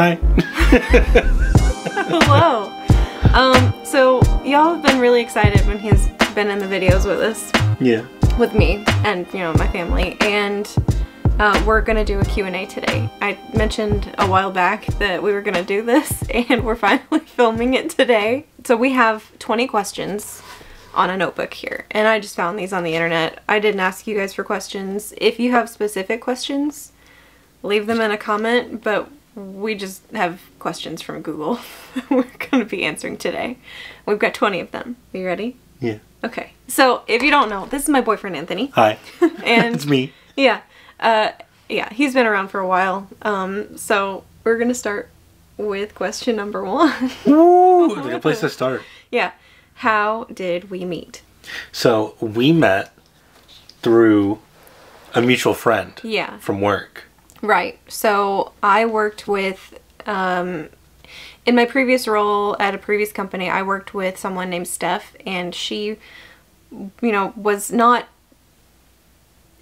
Hi. Hello. So y'all have been really excited when he's been in the videos with us. Yeah. With me and, you know, my family. And we're gonna do a Q&A today. I mentioned a while back that we were gonna do this, and we're finally filming it today. So we have 20 questions on a notebook here, and I just found these on the internet. I didn't ask you guys for questions. If you have specific questions, leave them in a comment, but we just have questions from Google we're going to be answering today. We've got 20 of them. Are you ready? Yeah. Okay. So, if you don't know, this is my boyfriend, Anthony. Hi. And it's me. Yeah. Yeah, he's been around for a while. So, we're going to start with question number 1. Ooh, a good place to start. Yeah. How did we meet? So, we met through a mutual friend. Yeah. From work. Right. So I worked with, in my previous role at a previous company, I worked with someone named Steph, and she, you know, was not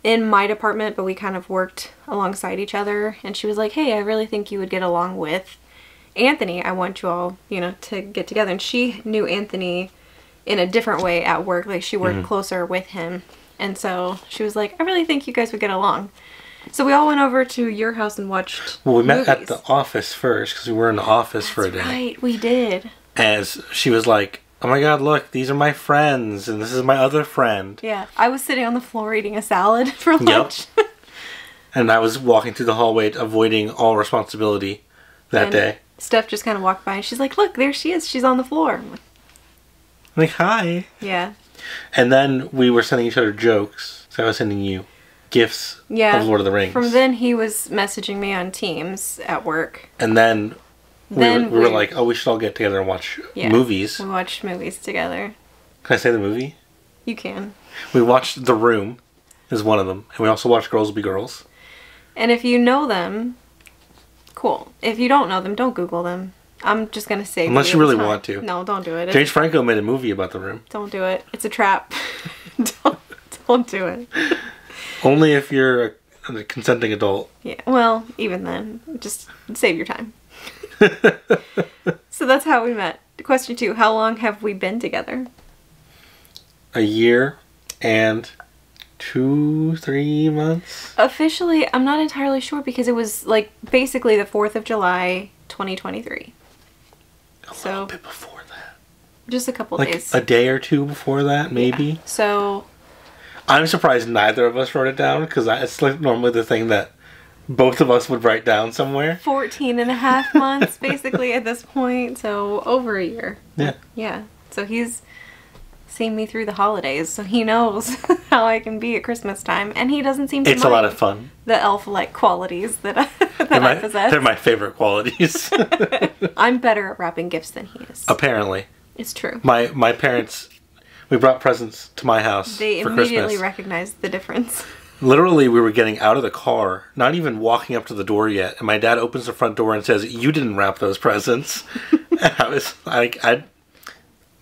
in my department, but we kind of worked alongside each other. And she was like, hey, I really think you would get along with Anthony. I want you all, you know, to get together. And she knew Anthony in a different way at work. Like, she worked closer with him. And so she was like, I really think you guys would get along. So we all went over to your house and watched Well, we met movies. at the office first, because we were in the office for a day. Right, we did. As she was like, oh my god, look, these are my friends, and this is my other friend. Yeah, I was sitting on the floor eating a salad for lunch. Yep. And I was walking through the hallway, avoiding all responsibility that day. Steph just kind of walked by, and she's like, look, there she is. She's on the floor. I'm like, hi. Yeah. And then we were sending each other jokes. So I was sending you gifts of Lord of the Rings. From then he was messaging me on Teams at work. And then we were like, oh, we should all get together and watch movies. We watched movies together. Can I say the movie? You can. We watched The Room, is one of them. And we also watched Girls Will Be Girls. And if you know them, cool. If you don't know them, don't Google them. I'm just going to say unless you really want to. No, don't do it. James Franco made a movie about The Room. Don't do it. It's a trap. don't do it. Only if you're a consenting adult. Yeah, well, even then, just save your time. So that's how we met. Question 2, how long have we been together? A year and 2-3 months? Officially, I'm not entirely sure, because it was like basically the 4th of July, 2023. A little bit before that. Just a couple like days. A day or two before that, maybe? Yeah. So I'm surprised neither of us wrote it down, because it's like normally the thing that both of us would write down somewhere. 14 and a half months, basically, at this point. So over a year. Yeah. Yeah. So he's seen me through the holidays, so he knows how I can be at Christmas time, and he doesn't seem to It's a lot of fun. The elf-like qualities that I possess. They're my favorite qualities. I'm better at wrapping gifts than he is. Apparently. It's true. My parents, we brought presents to my house They for immediately Christmas. recognized the difference. Literally, we were getting out of the car, not even walking up to the door yet, and my dad opens the front door and says, you didn't wrap those presents. And I was like, I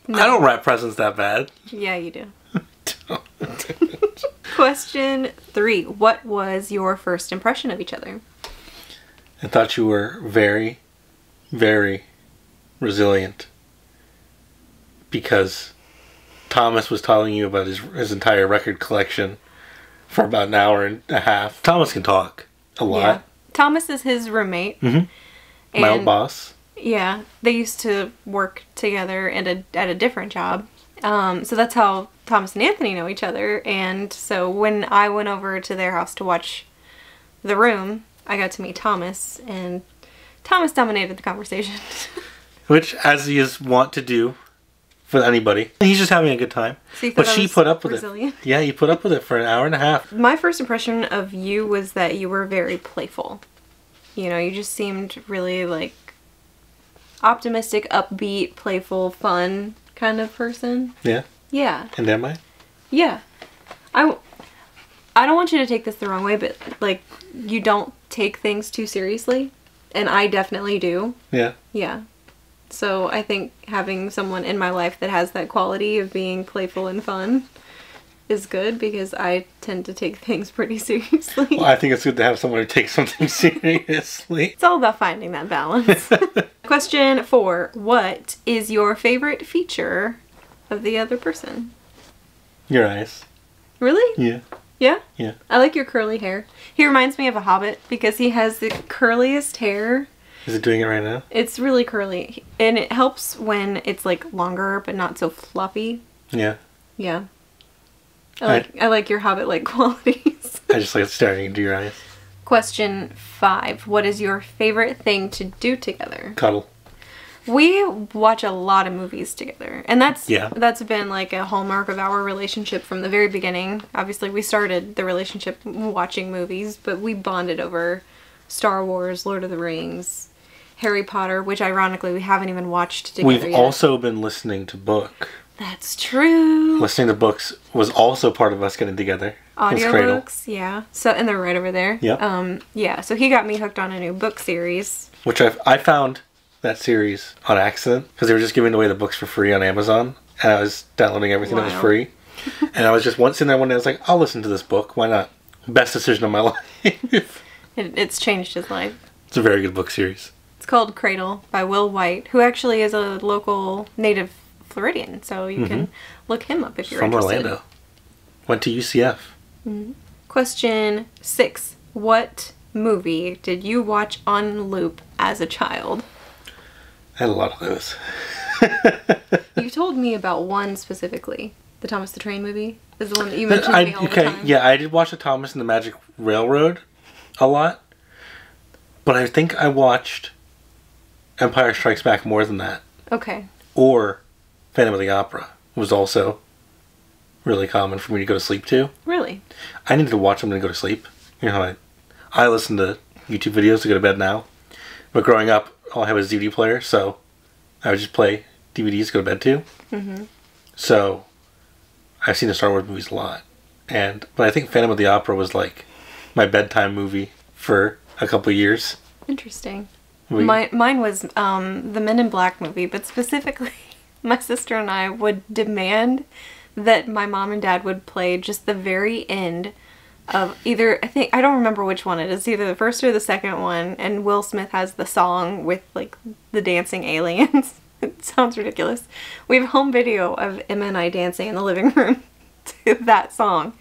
don't wrap presents that bad. Yeah, you do. Question 3. What was your first impression of each other? I thought you were very, very resilient. Because Thomas was telling you about his entire record collection for about an hour and a half. Thomas can talk a lot. Yeah. Thomas is his roommate. Mm-hmm. My old boss. Yeah, they used to work together at a different job. So that's how Thomas and Anthony know each other. And so when I went over to their house to watch The Room, I got to meet Thomas, and Thomas dominated the conversation. Which, as he is wont to do with anybody. He's just having a good time. So but she put up with resilient? it. Yeah, you put up with it for an hour and a half. My first impression of you was that you were very playful. You know, you just seemed really, like, optimistic, upbeat, playful, fun kind of person. Yeah? Yeah. And am I? Yeah. I don't want you to take this the wrong way, but, like, you don't take things too seriously. And I definitely do. Yeah. Yeah. So I think having someone in my life that has that quality of being playful and fun is good because I tend to take things pretty seriously. Well, I think it's good to have someone who takes something seriously. It's all about finding that balance. Question 4. What is your favorite feature of the other person? Your eyes. Really? Yeah. Yeah? Yeah. I like your curly hair. He reminds me of a hobbit because he has the curliest hair. Is it doing it right now? It's really curly. And it helps when it's like longer but not so fluffy. Yeah. Yeah. I like your hobbit-like qualities. I just like staring into your eyes. Question 5. What is your favorite thing to do together? Cuddle. We watch a lot of movies together. And that's Yeah. that's been like a hallmark of our relationship from the very beginning. Obviously, we started the relationship watching movies, but we bonded over Star Wars, Lord of the Rings, Harry Potter, which ironically we haven't even watched together We've yet. also been listening to book. That's true. Listening to books was also part of us getting together. Audiobooks, yeah. So, and they're right over there. Yep. Yeah, so he got me hooked on a new book series. Which I found that series on accident because they were just giving away the books for free on Amazon, and I was downloading everything that was Wow. free. And I was just once in there one day, I was like, I'll listen to this book. Why not? Best decision of my life. It's changed his life. It's a very good book series. It's called Cradle by Will White, who actually is a local native Floridian, so you can look him up if you're From interested. Orlando. Went to UCF. Question 6. What movie did you watch on loop as a child? I had a lot of those. You told me about one specifically. The Thomas the Train movie is the one that you mentioned to me all the time. Yeah, I did watch the Thomas and the Magic Railroad a lot. But I think I watched Empire Strikes Back more than that. Okay. Or Phantom of the Opera was also really common for me to go to sleep to. Really? I needed to watch them to go to sleep. You know how I listen to YouTube videos to go to bed now. But growing up, all I had was DVD player, so I would just play DVDs to go to bed to. So I've seen the Star Wars movies a lot. But I think Phantom of the Opera was like my bedtime movie for a couple of years. Interesting. Mine was the Men in Black movie, but specifically my sister and I would demand that my mom and dad would play just the very end of either, I don't remember which one it is, either the first or the second one, and Will Smith has the song with like the dancing aliens. It sounds ridiculous. We have home video of Emma and I dancing in the living room to that song.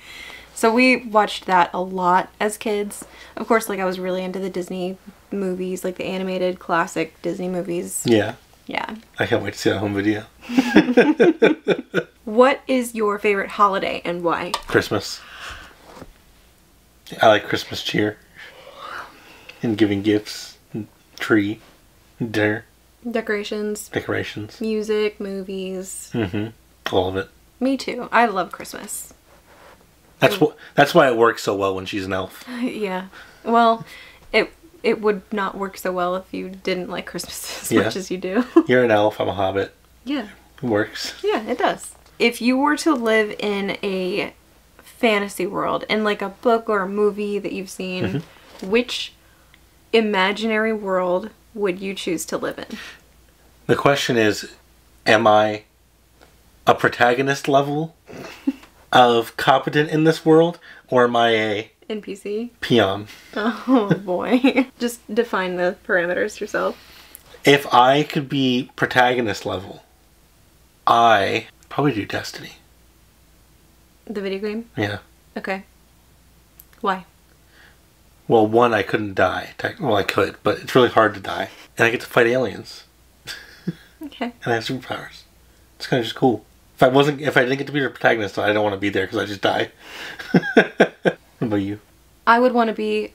So we watched that a lot as kids. Of course, like I was really into the Disney movies, like the animated classic Disney movies. Yeah. Yeah. I can't wait to see that home video. What is your favorite holiday and why? Christmas. I like Christmas cheer. And giving gifts. And tree. And dinner. Decorations. Decorations. Music, movies. All of it. Me too. I love Christmas. That's why it works so well when she's an elf. Yeah. Well, it would not work so well if you didn't like Christmas as much as you do. You're an elf, I'm a hobbit. Yeah. It works. Yeah, it does. If you were to live in a fantasy world, in like a book or a movie that you've seen, which imaginary world would you choose to live in? The question is, am I a protagonist level of competent in this world, or am I a NPC? peon? Oh boy. Just define the parameters yourself. If I could be protagonist level, I probably do Destiny. The video game? Yeah. Okay. Why? Well, one, I couldn't die. Well, I could, but it's really hard to die. And I get to fight aliens. Okay. And I have superpowers. It's kind of just cool. If I didn't get to be the protagonist, I don't want to be there because I just die. What about you? I would want to be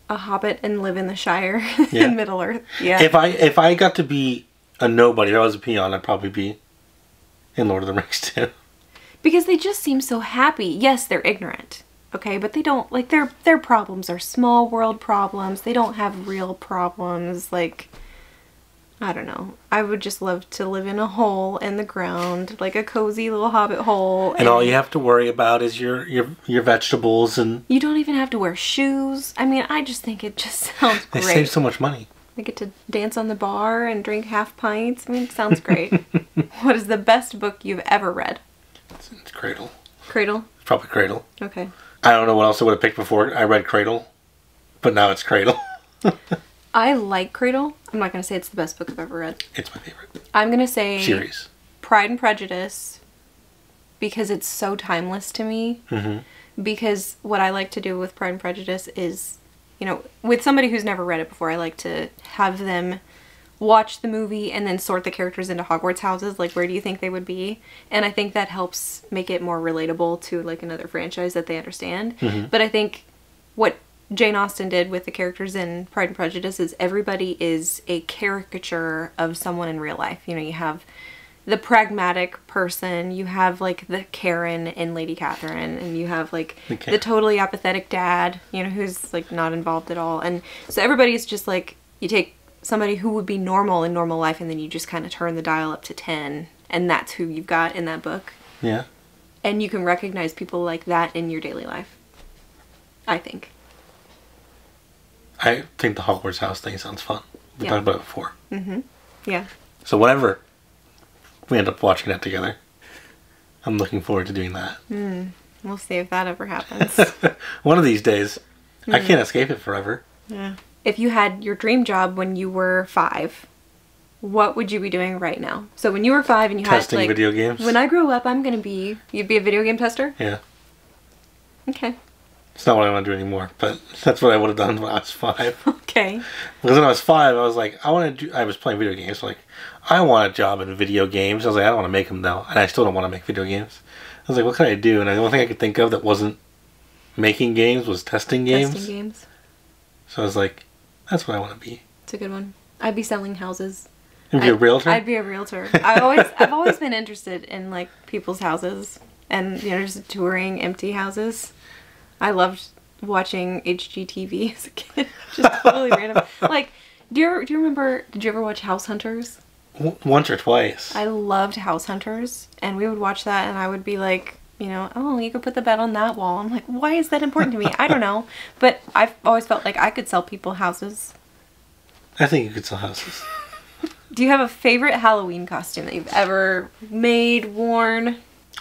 a hobbit and live in the Shire Yeah. in Middle Earth. Yeah. If I got to be a nobody, if I was a peon, I'd probably be in Lord of the Rings too. Because they just seem so happy. Yes, they're ignorant. Okay, but they don't, like, their problems are small world problems. They don't have real problems. Like, I don't know. I would just love to live in a hole in the ground, like a cozy little hobbit hole. And all you have to worry about is your vegetables, and you don't even have to wear shoes. I mean, I just think it just sounds they great. save so much money. I get to dance on the bar and drink half pints. I mean, it sounds great. What is the best book you've ever read? It's Cradle. Cradle? Probably Cradle. Okay. I don't know what else I would have picked before I read Cradle, but now it's Cradle. I like Cradle. I'm not going to say it's the best book I've ever read. It's my favorite. I'm going to say... Series. Pride and Prejudice, because it's so timeless to me. Mm-hmm. Because what I like to do with Pride and Prejudice is, you know, with somebody who's never read it before, I like to have them watch the movie and then sort the characters into Hogwarts houses. Like, where do you think they would be? And I think that helps make it more relatable to, like, another franchise that they understand. Mm-hmm. But I think what Jane Austen did with the characters in Pride and Prejudice is everybody is a caricature of someone in real life. You know, you have the pragmatic person, you have like the Karen in Lady Catherine, and you have like the totally apathetic dad, you know, who's like not involved at all. And so everybody's just like, you take somebody who would be normal in normal life and then you just kind of turn the dial up to 10, and that's who you've got in that book. Yeah. And you can recognize people like that in your daily life, I think. I think the Hogwarts house thing sounds fun. We talked about it before. Mm-hmm. Yeah. So whenever we end up watching that together, I'm looking forward to doing that. We'll see if that ever happens. One of these days. I can't escape it forever. Yeah. If you had your dream job when you were 5, what would you be doing right now? So when you were 5 and you Testing had like... video games. When I grow up, I'm going to be... You'd be a video game tester? Yeah. Okay. It's not what I want to do anymore, but that's what I would have done when I was 5. Okay. Because when I was 5, I was like, I was playing video games. So like, I want a job in video games. I was like, I don't want to make them though. And I still don't want to make video games. I was like, what can I do? And the only thing I could think of that wasn't making games was testing games. Testing games. So I was like, that's what I want to be. It's a good one. I'd be selling houses. You'd be a realtor? I'd be a realtor. I've always been interested in like people's houses and, you know, just touring empty houses. I loved watching HGTV as a kid. Just totally random. Like, do you remember, did you ever watch House Hunters? Once or twice. I loved House Hunters, and we would watch that, and I would be like, you know, oh, you could put the bed on that wall. I'm like, why is that important to me? I don't know. But I've always felt like I could sell people houses. I think you could sell houses. Do you have a favorite Halloween costume that you've ever made, worn?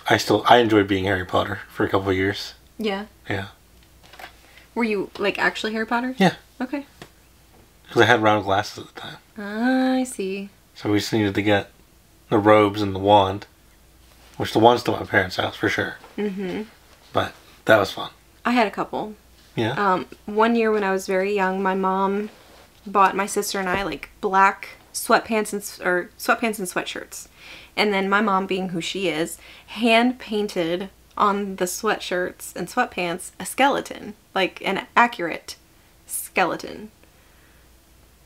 I enjoyed being Harry Potter for a couple of years. Yeah. Yeah. Were you, like, actually Harry Potter? Yeah. Okay. Because I had round glasses at the time. Ah, I see. So we just needed to get the robes and the wand. Which the wand's still at my parents' house, for sure. Mm-hmm. But that was fun. I had a couple. Yeah? One year when I was very young, my mom bought my sister and I, like, black sweatpants and sweatshirts. And then my mom, being who she is, hand-painted on the sweatshirts and sweatpants a skeleton, like an accurate skeleton.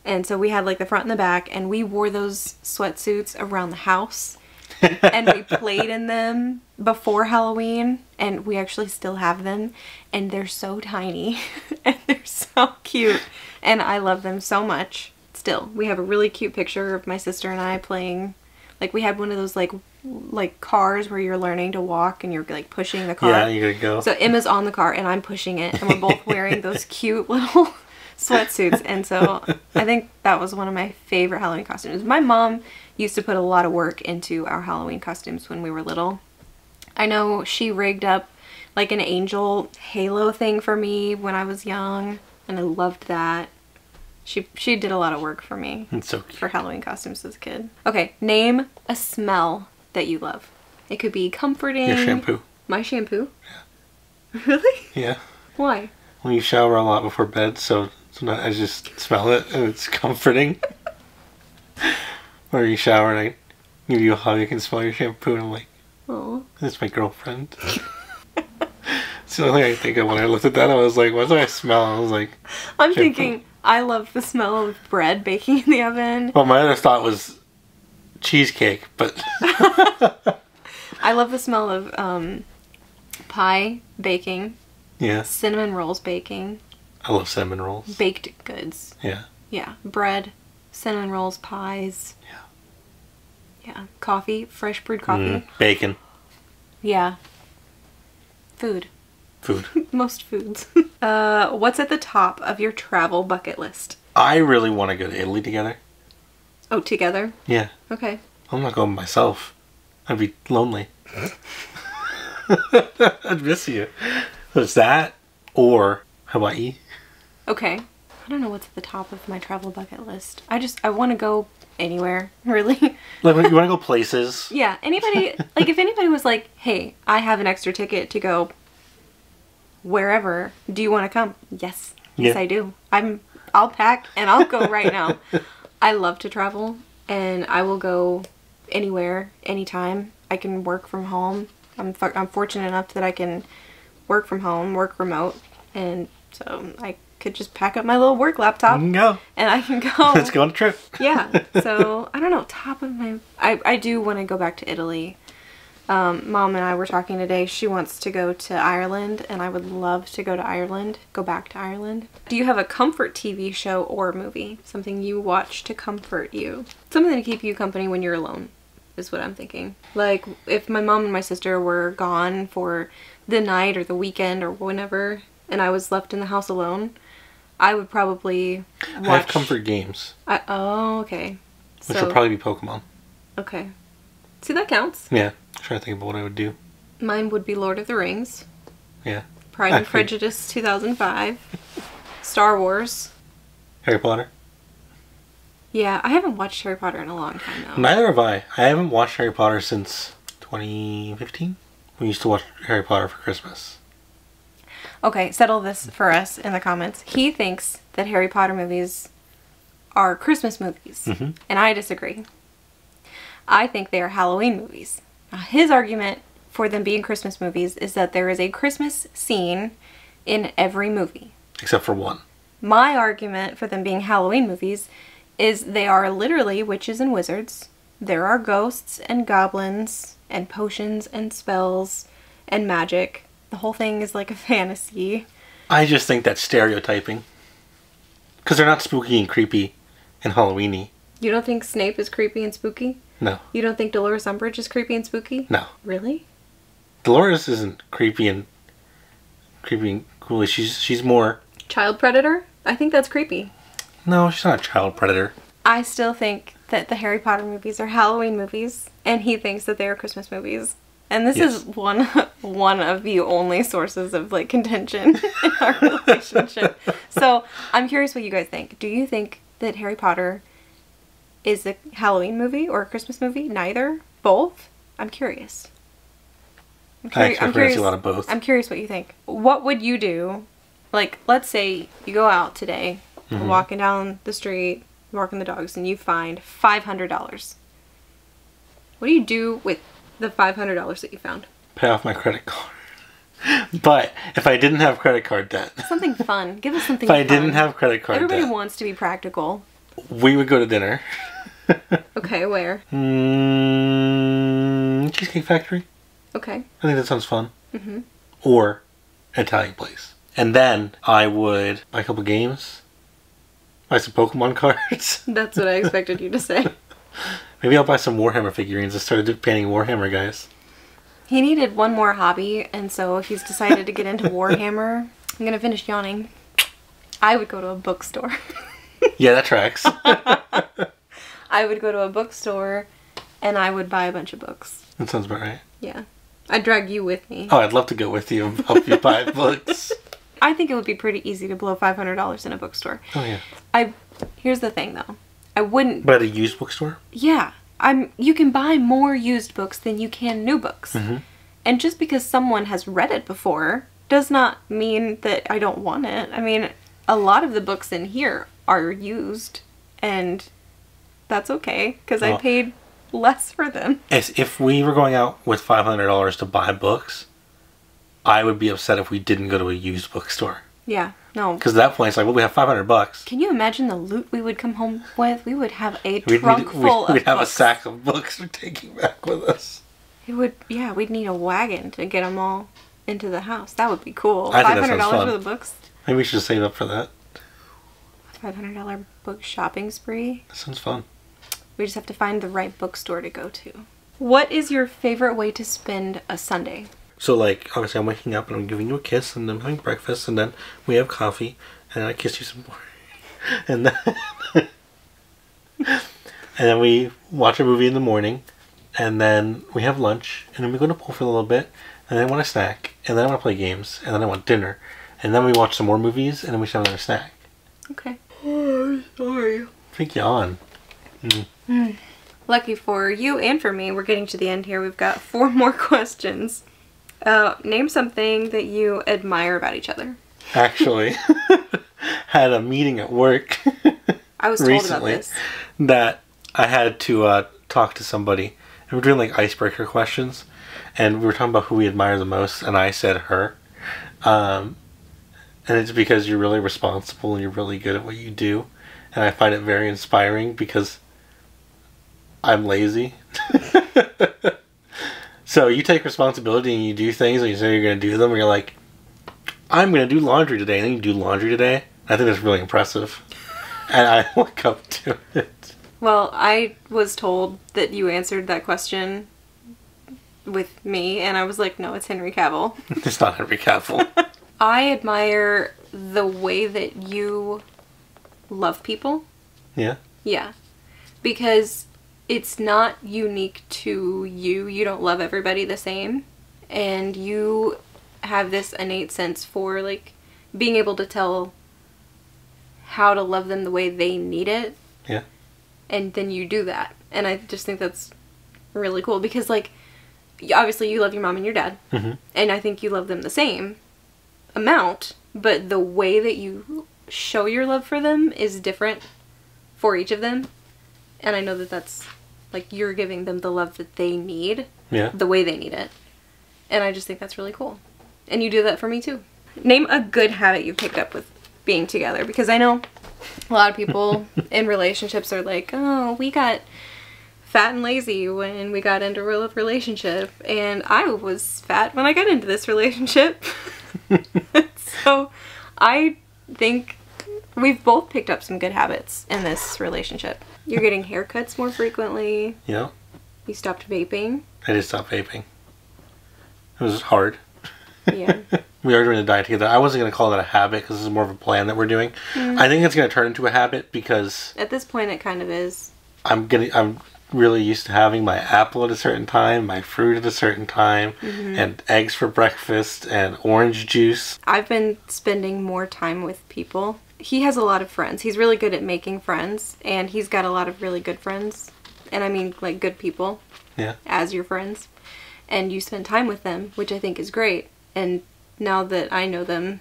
And so we had like the front and the back, and we wore those sweatsuits around the house and we played in them before Halloween, and we actually still have them, and they're so tiny and they're so cute, and I love them so much. Still, we have a really cute picture of my sister and I playing. Like, we had one of those, like cars where you're learning to walk and you're, like, pushing the car. Yeah, you gotta go. So Emma's on the car and I'm pushing it, and we're both wearing those cute little sweatsuits. And so I think that was one of my favorite Halloween costumes. My mom used to put a lot of work into our Halloween costumes when we were little. I know she rigged up, like, an angel halo thing for me when I was young, and I loved that. She did a lot of work for me. It's so cute. For Halloween costumes as a kid. Okay, name a smell that you love. It could be comforting. Your shampoo. My shampoo? Yeah. Really? Yeah. Why? When you shower a lot before bed, so sometimes I just smell it and it's comforting. Or you shower and I give you a hug, I can smell your shampoo, and I'm like, Oh. that's my girlfriend. It's the only thing I think of when I looked at that. I was like, what do I smell? I was like, I'm shampoo. thinking, I love the smell of bread baking in the oven. Well, my other thought was cheesecake, but I love the smell of pie baking. yeah. Cinnamon rolls baking. I love cinnamon rolls. Baked goods. Yeah. Yeah. Bread, cinnamon rolls, pies. Yeah. Yeah. Coffee, fresh brewed coffee. Bacon. Yeah. Food. Food. Most foods. What's at the top of your travel bucket list? I really want to go to Italy together. Oh, together? Yeah. Okay. I'm not going by myself. I'd be lonely. I'd miss you. There's that, or Hawaii. Okay. I don't know what's at the top of my travel bucket list. I want to go anywhere, really. Like, you want to go places? Yeah, anybody, like, if anybody was like, hey, I have an extra ticket to go wherever, do you want to come? Yes. Yes, Yeah. I do. I'll pack and I'll go right now. I love to travel, and I will go anywhere, anytime. I can work from home. I'm fortunate enough that I can work from home, work remote, and so I could just pack up my little work laptop. You can go. And I can go. Let's go on a trip. Yeah. So, I don't know, top of my... I do want to go back to Italy. Mom and I were talking today. She wants to go to Ireland, and I would love to go to Ireland. Go back to Ireland. Do you have a comfort TV show or movie? Something you watch to comfort you? Something to keep you company when you're alone, is what I'm thinking. Like, if my mom and my sister were gone for the night or the weekend or whenever, and I was left in the house alone, I would probably watch... I have comfort games. Oh, okay. Which would probably be Pokemon. Okay. See, that counts. Yeah. I'm trying to think about what I would do. Mine would be Lord of the Rings. Yeah. Pride and Prejudice 2005. Star Wars. Harry Potter. Yeah, I haven't watched Harry Potter in a long time though. Neither have I. I haven't watched Harry Potter since 2015. We used to watch Harry Potter for Christmas. Okay, settle this for us in the comments. He thinks that Harry Potter movies are Christmas movies, and I disagree. I think they are Halloween movies. Now, his argument for them being Christmas movies is that there is a Christmas scene in every movie. Except for one. My argument for them being Halloween movies is they are literally witches and wizards. There are ghosts and goblins and potions and spells and magic. The whole thing is like a fantasy. I just think that's stereotyping. Because they're not spooky and creepy and Halloween-y. You don't think Snape is creepy and spooky? No. You don't think Dolores Umbridge is creepy and spooky? No. Really? Dolores isn't creepy and cool. She's more... Child predator? I think that's creepy. No, she's not a child predator. I still think that the Harry Potter movies are Halloween movies, and he thinks that they are Christmas movies. And this is one of the only sources of like contention in our relationship. So I'm curious what you guys think. Do you think that Harry Potter is a Halloween movie or a Christmas movie? Neither? Both? I'm curious. I actually see a lot of both. I'm curious what you think. What would you do? Like, let's say you go out today, walking down the street, walking the dogs, and you find $500. What do you do with the $500 that you found? Pay off my credit card. But if I didn't have credit card debt... Something fun. Give us something fun. If I didn't have credit card debt... Everybody wants to be practical. We would go to dinner. Okay, where? Cheesecake Factory. Okay. I think that sounds fun. Or Italian place. And then I would buy a couple games. Buy some Pokemon cards. That's what I expected you to say. Maybe I'll buy some Warhammer figurines. I started painting Warhammer guys. He needed one more hobby, and so he's decided to get into Warhammer. I'm gonna finish yawning. I would go to a bookstore. Yeah, that tracks. I would go to a bookstore, and I would buy a bunch of books. That sounds about right. Yeah. I'd drag you with me. Oh, I'd love to go with you and help you buy books. I think it would be pretty easy to blow $500 in a bookstore. Oh, yeah. Here's the thing, though. I wouldn't... But at a used bookstore? Yeah. You can buy more used books than you can new books. And just because someone has read it before does not mean that I don't want it. I mean, a lot of the books in here are used, and that's okay, because I paid less for them. If we were going out with $500 to buy books, I would be upset if we didn't go to a used bookstore. Yeah, no. Because at that point, it's like, well, we have $500. Can you imagine the loot we would come home with? We would have a trunk full of books. We'd have a sack of books we're taking back with us. We'd need a wagon to get them all into the house. That would be cool. I think that sounds $500 fun. for the books? Maybe we should save up for that. $500 book shopping spree? That sounds fun. We just have to find the right bookstore to go to. What is your favorite way to spend a Sunday? So, like, obviously I'm waking up and I'm giving you a kiss and I'm having breakfast and then we have coffee and I kiss you some more. And then, and then we watch a movie in the morning and then we have lunch and then we go to pool for a little bit and then I want a snack, and then I want to play games, and then I want dinner, and then we watch some more movies, and then we should have another snack. Okay. Oh, sorry. Drink yawn. Lucky for you and for me, we're getting to the end here. We've got 4 more questions. Name something that you admire about each other. Actually, had a meeting at work I was told recently about this. that I had to talk to somebody. And we're doing like icebreaker questions. And we were talking about who we admire the most. And I said her. And it's because you're really responsible and you're really good at what you do. And I find it very inspiring because I'm lazy. So you take responsibility and you do things and you say you're going to do them. And you're like, I'm going to do laundry today. And then you do laundry today. I think that's really impressive. And I look up to it. Well, I was told that you answered that question with me, and I was like, no, it's Henry Cavill. It's not Henry Cavill. I admire the way that you love people. Yeah? Yeah. Because it's not unique to you. You don't love everybody the same. And you have this innate sense for, like, being able to tell how to love them the way they need it. Yeah. And then you do that. And I just think that's really cool because, like, obviously you love your mom and your dad. Mm-hmm. And I think you love them the same amount. But the way that you show your love for them is different for each of them. And I know that that's, like, you're giving them the love that they need. Yeah. The way they need it. And I just think that's really cool. And you do that for me, too. Name a good habit you picked up with being together. Because I know a lot of people in relationships are like, oh, we got fat and lazy when we got into a relationship. And I was fat when I got into this relationship. So I think we've both picked up some good habits in this relationship. You're getting haircuts more frequently. Yeah. You stopped vaping. I did stop vaping. It was hard. Yeah. We are doing a diet together. I wasn't going to call that a habit because this is more of a plan that we're doing. I think it's going to turn into a habit because At this point, it kind of is. I'm really used to having my apple at a certain time, my fruit at a certain time, and eggs for breakfast, and orange juice. I've been spending more time with people. He has a lot of friends. He's really good at making friends, and he's got a lot of really good friends. And I mean, like, good people. Yeah. As your friends. And you spend time with them, which I think is great. And now that I know them,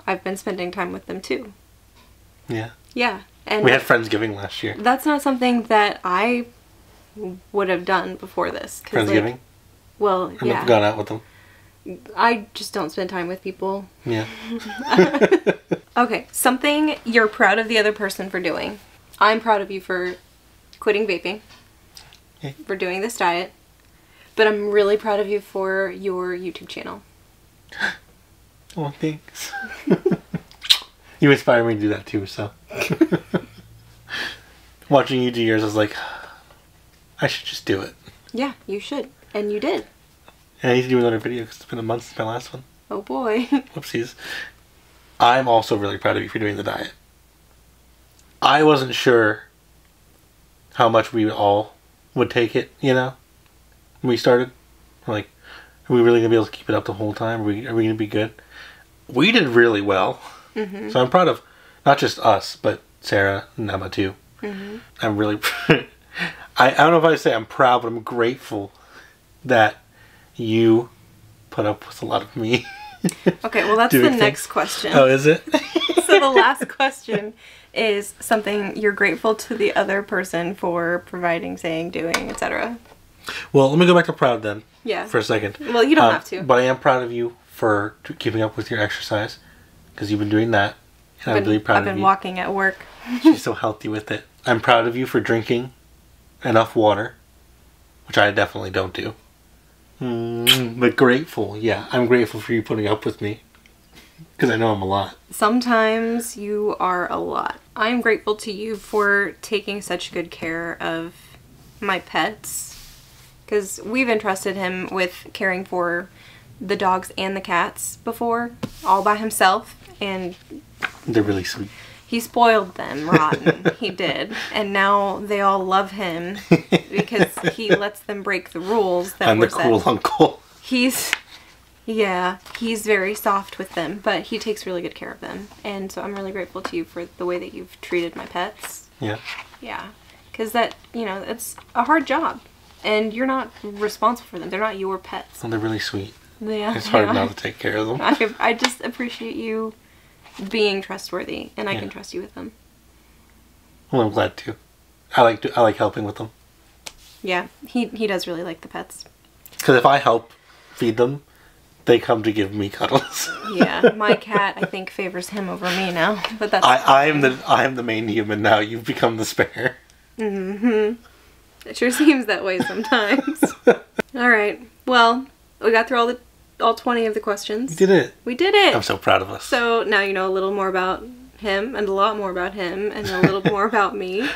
I've been spending time with them too. Yeah. Yeah. And we had Friendsgiving last year. that's not something that I would have done before this. Friendsgiving? Like, well, I've yeah. never gone out with them. I just don't spend time with people. Yeah. Okay, something you're proud of the other person for doing. I'm proud of you for quitting vaping. Okay. For doing this diet. But I'm really proud of you for your YouTube channel. Oh, thanks. You inspire me to do that too, so. Watching you do yours, I was like, I should just do it. Yeah, you should. And you did. And I need to do another video because it's been a month since my last one. Oh boy. Whoopsies. I'm also really proud of you for doing the diet. I wasn't sure how much we all would take it, you know, when we started. Like, are we really going to be able to keep it up the whole time? Are we going to be good? We did really well. Mm-hmm. So I'm proud of not just us, but Sarah and Emma too. Mm-hmm. I'm really... I don't know if I say I'm proud, but I'm grateful that you put up with a lot of me. Okay, well that's the next question. Oh, is it? So the last question is something you're grateful to the other person for providing, saying, doing, etc. Well, let me go back to proud then. Yeah. For a second. Well, you don't have to. But I am proud of you for keeping up with your exercise. Because you've been doing that. And I'm really proud of you. I've been walking at work. She's so healthy with it. I'm proud of you for drinking enough water. Which I definitely don't do. But grateful. Yeah, I'm grateful for you putting up with me. Because I know I'm a lot. Sometimes you are a lot. I'm grateful to you for taking such good care of my pets. Because we've entrusted him with caring for the dogs and the cats before, all by himself. And they're really sweet. he spoiled them rotten. He did. And now they all love him because he lets them break the rules that I'm were the cruel set. uncle. He's Yeah, he's very soft with them, but he takes really good care of them. And so I'm really grateful to you for the way that you've treated my pets. Yeah. Yeah, because that, you know, it's a hard job. And you're not responsible for them. They're not your pets. Well, they're really sweet. Yeah. It's hard not to take care of them. I just appreciate you being trustworthy, and I can trust you with them. Well, I'm glad to. I like helping with them. Yeah, he does really like the pets. Because if I help feed them, they come to give me cuddles. Yeah, my cat I think favors him over me now, but that's. I am the main human now. You've become the spare. Mm-hmm. It sure seems that way sometimes. All right. Well, we got through all 20 of the questions. We did it. We did it. I'm so proud of us. So now you know a little more about him, and a lot more about him, and a little more about me.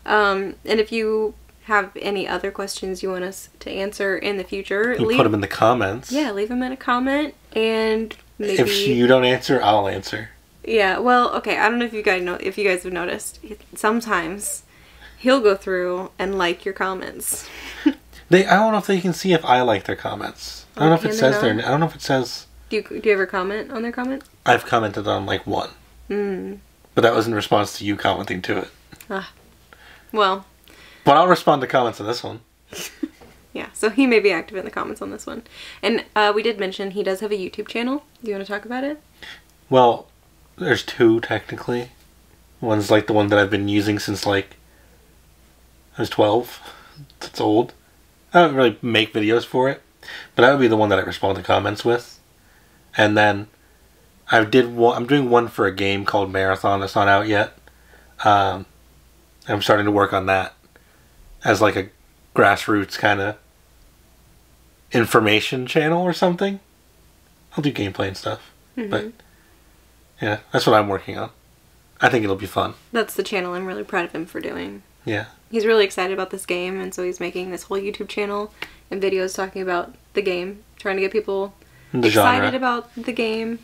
And if you have any other questions you want us to answer in the future, you put them in the comments. Yeah, leave them in a comment, and maybe if you don't answer, I'll answer. Yeah. Well, okay. I don't know if you guys have noticed. Sometimes he'll go through and like your comments. I don't know if they can see if I like their comments. I don't know if it says there. I don't know if it says. Do you ever comment on their comment? I've commented on like one. But that was in response to you commenting to it. Well. But I'll respond to comments on this one. Yeah, so he may be active in the comments on this one. And we did mention he does have a YouTube channel. Do you want to talk about it? Well, there's two technically. One's like the one that I've been using since like I was 12. It's old. I don't really make videos for it, but that would be the one that I respond to comments with. And then I'm doing one for a game called Marathon that's not out yet. I'm starting to work on that as like a grassroots kind of information channel or something. I'll do gameplay and stuff. But yeah, that's what I'm working on. I think it'll be fun. That's the channel I'm really proud of him for doing. Yeah. He's really excited about this game, and so he's making this whole YouTube channel and videos talking about the game, trying to get people excited about the game.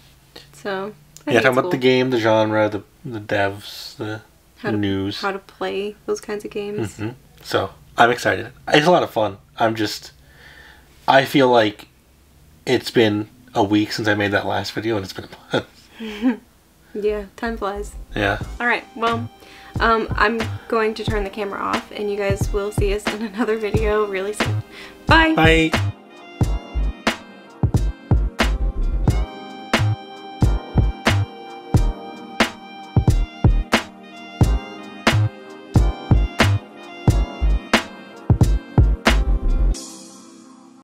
So yeah, talking about the game, the genre, the devs, the news, how to play those kinds of games. So I'm excited. It's a lot of fun. I feel like it's been a week since I made that last video, and it's been a month. Yeah, time flies. Yeah. All right. Well, I'm going to turn the camera off, and you guys will see us in another video really soon. Bye. Bye.